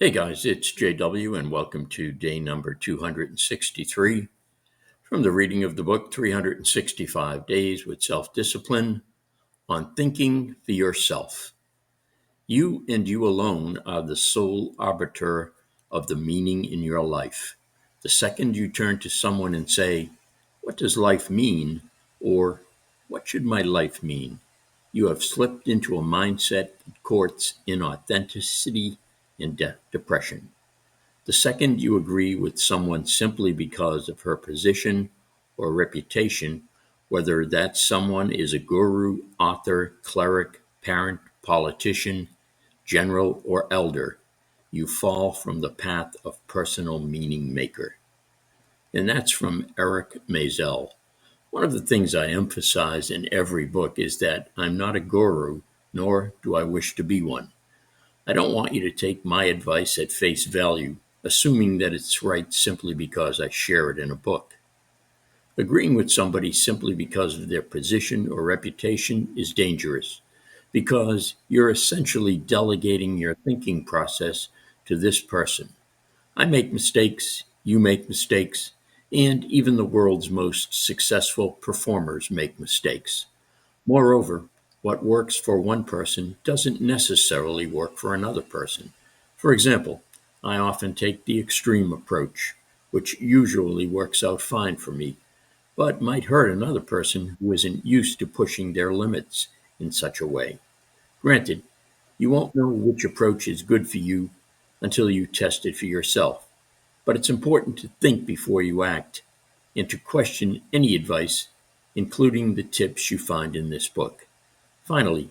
Hey guys, it's JW and welcome to day number 263 from the reading of the book 365 Days with Self-Discipline on Thinking for Yourself. You and you alone are the sole arbiter of the meaning in your life. The second you turn to someone and say, "What does life mean?" or "What should my life mean?" you have slipped into a mindset that courts inauthenticity and depression. The second you agree with someone simply because of her position or reputation, whether that someone is a guru, author, cleric, parent, politician, general, or elder, you fall from the path of personal meaning maker. And that's from Eric Mazel. One of the things I emphasize in every book is that I'm not a guru, nor do I wish to be one. I don't want you to take my advice at face value, assuming that it's right simply because I share it in a book. Agreeing with somebody simply because of their position or reputation is dangerous, because you're essentially delegating your thinking process to this person. I make mistakes, you make mistakes, and even the world's most successful performers make mistakes. Moreover, what works for one person doesn't necessarily work for another person. For example, I often take the extreme approach, which usually works out fine for me, but might hurt another person who isn't used to pushing their limits in such a way. Granted, you won't know which approach is good for you until you test it for yourself, but it's important to think before you act and to question any advice, including the tips you find in this book. Finally,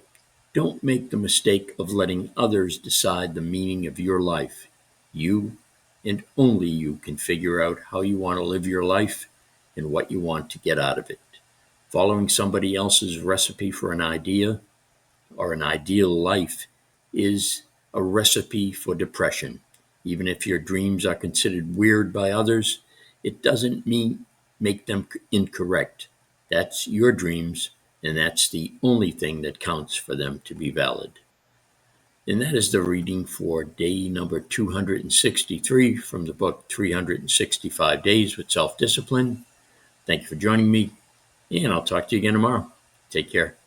don't make the mistake of letting others decide the meaning of your life. You and only you can figure out how you want to live your life and what you want to get out of it. Following somebody else's recipe for an idea or an ideal life is a recipe for depression. Even if your dreams are considered weird by others, it doesn't mean make them incorrect. That's your dreams, and that's the only thing that counts for them to be valid. And that is the reading for day number 263 from the book 365 Days with Self-Discipline. Thank you for joining me, and I'll talk to you again tomorrow. Take care.